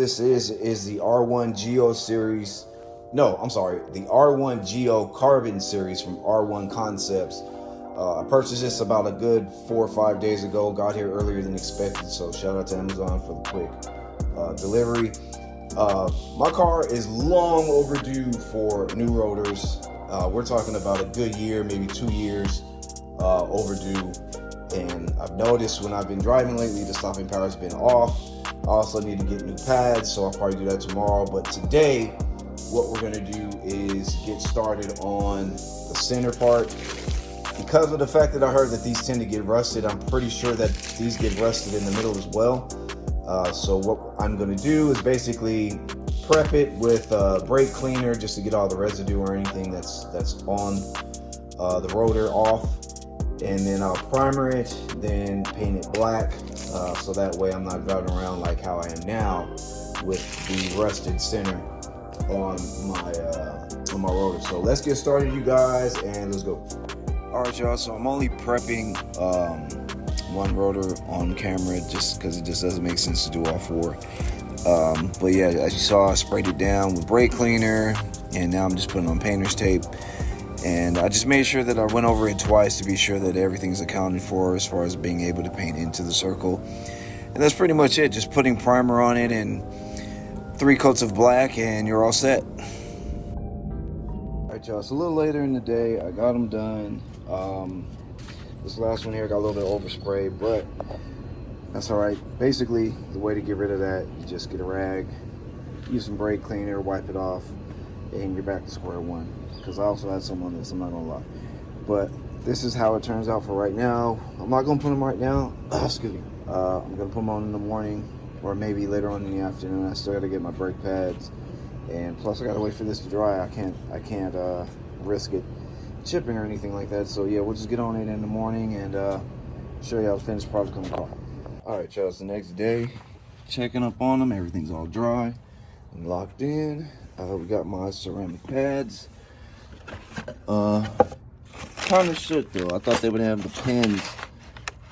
this is the R1 Geo series. No, I'm sorry, the R1 Geo Carbon series from R1 Concepts. I purchased this about a good 4 or 5 days ago. Got here earlier than expected, so shout out to Amazon for the quick delivery. My car is long overdue for new rotors. We're talking about a good year, maybe 2 years overdue. And I've noticed when I've been driving lately, the stopping power's been off. I also need to get new pads, so I'll probably do that tomorrow. But today, what we're gonna do is get started on the center part. Because of the fact that I heard that these tend to get rusted, I'm pretty sure that these get rusted in the middle as well. So what I'm gonna do is basically prep it with brake cleaner just to get all the residue or anything that's on the rotor off. And then I'll primer it, then paint it black, so that way I'm not driving around like how I am now with the rusted center on my rotor. So let's get started, you guys, and let's go. All right, y'all. So I'm only prepping one rotor on camera just because it just doesn't make sense to do all four. But yeah, as you saw, I sprayed it down with brake cleaner, and now I'm just putting on painter's tape. And I just made sure that I went over it twice to be sure that everything's accounted for as far as being able to paint into the circle. And that's pretty much it. Just putting primer on it and 3 coats of black and you're all set. All right, y'all. It's a little later in the day. I got them done. This last one here got a little bit overspray, but that's all right. Basically, the way to get rid of that, you just get a rag, use some brake cleaner, wipe it off, and you're back to square one. Because I also had some on this, I'm not gonna lie. But this is how it turns out for right now. I'm not gonna put them right now. Excuse me. I'm gonna put them on in the morning or maybe later on in the afternoon. I still gotta get my brake pads, and plus I gotta wait for this to dry. I can't risk it chipping or anything like that. So yeah, we'll just get on it in the morning and show you how the finished product on the car. All right, y'all. It's the next day. Checking up on them. Everything's all dry and locked in. We got my ceramic pads. Kind of shit though. I thought they would have the pins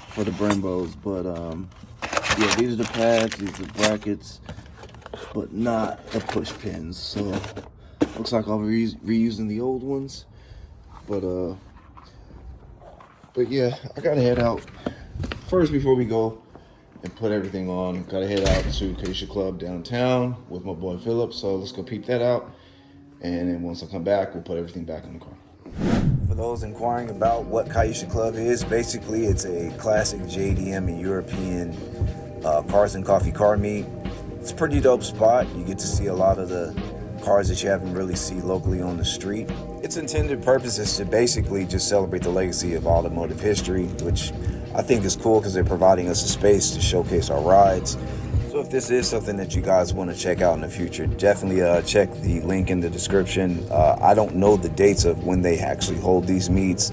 for the Brembos, but yeah, these are the pads, these are the brackets, but not the push pins. So looks like I'll be reusing the old ones, but yeah, I gotta head out first before we go and put everything on. Gotta head out to Kyusha Club downtown with my boy Philip. So let's go peep that out. And then once I come back, we'll put everything back in the car. For those inquiring about what Kyusha Club is, basically it's a classic JDM and European cars and coffee car meet. It's a pretty dope spot. You get to see a lot of the cars that you haven't really seen locally on the street. Its intended purpose is to basically just celebrate the legacy of automotive history, which I think is cool because they're providing us a space to showcase our rides. So if this is something that you guys want to check out in the future, definitely check the link in the description. I don't know the dates of when they actually hold these meets.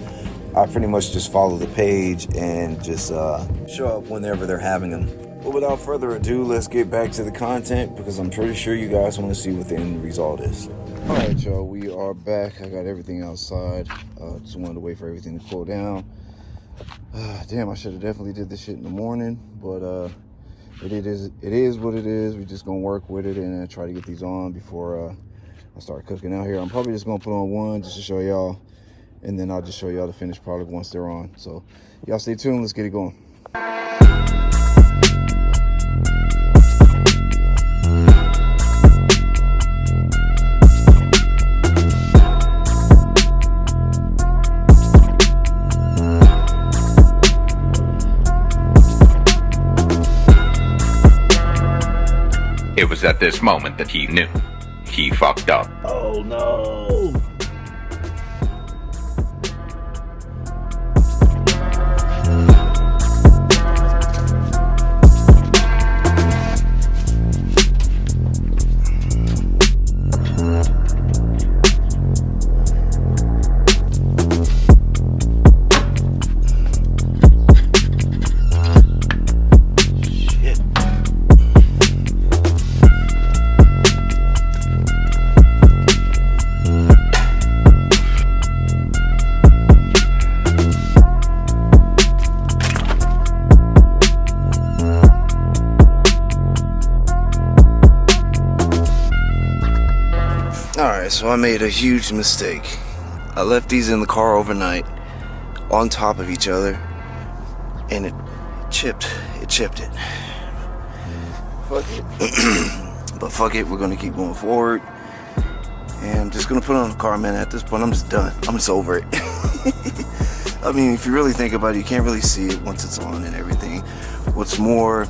I pretty much just follow the page and just show up whenever they're having them. But without further ado, let's get back to the content because I'm pretty sure you guys want to see what the end result is. All right, y'all, we are back. I got everything outside. Just wanted to wait for everything to cool down. Damn, I should have definitely did this shit in the morning, but it is what it is. We're just gonna work with it and try to get these on before I start cooking out here. I'm probably just gonna put on one just to show y'all, and then I'll just show y'all the finished product once they're on. So y'all stay tuned. Let's get it going. It was at this moment that he knew. He fucked up. Oh no! So I made a huge mistake. I left these in the car overnight on top of each other, and it chipped it. Fuck it. But fuck it, we're gonna keep going forward. And I'm just gonna put it on the car, man. At this point, I'm just done. I'm just over it. I mean, if you really think about it, you can't really see it once it's on and everything. What's more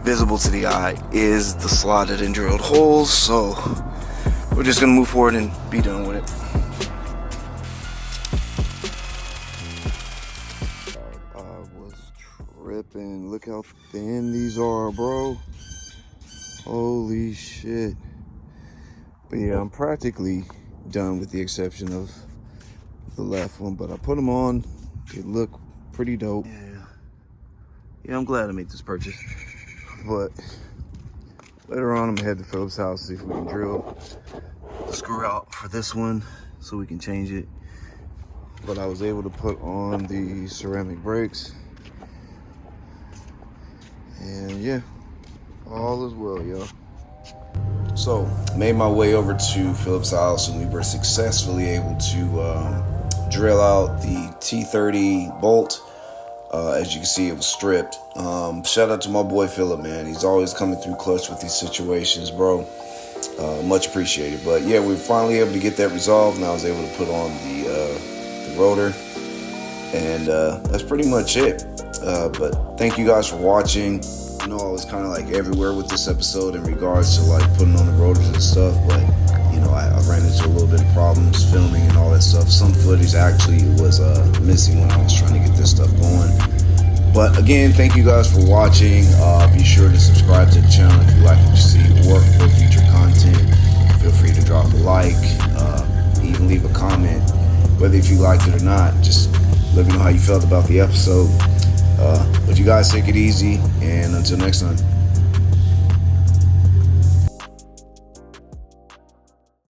visible to the eye is the slotted and drilled holes. So we're just gonna move forward and be done with it. I was tripping. Look how thin these are, bro. Holy shit. But yeah, I'm practically done with the exception of the left one, but I put them on. They look pretty dope. Yeah, I'm glad I made this purchase. But later on, I'm gonna head to Philip's house, see if we can drill the screw out for this one so we can change it. But I was able to put on the ceramic brakes. And yeah, all is well, y'all. So, made my way over to Philip's house, and we were successfully able to drill out the T30 bolt. As you can see, it was stripped. Shout out to my boy Philip, man. He's always coming through clutch with these situations, bro. Much appreciated. But yeah, we were finally able to get that resolved, and I was able to put on the rotor. And that's pretty much it. But thank you guys for watching. I know I was kind of like everywhere with this episode in regards to like putting on the rotors and stuff, but you know, I ran into a little bit of problems filming and all that stuff. Some footage actually was missing when I was trying to get this stuff going. But again, thank you guys for watching. Be sure to subscribe to the channel if you like what you see or for future content. Feel free to drop a like, even leave a comment, whether if you liked it or not. Just let me know how you felt about the episode. But you guys take it easy, and until next time.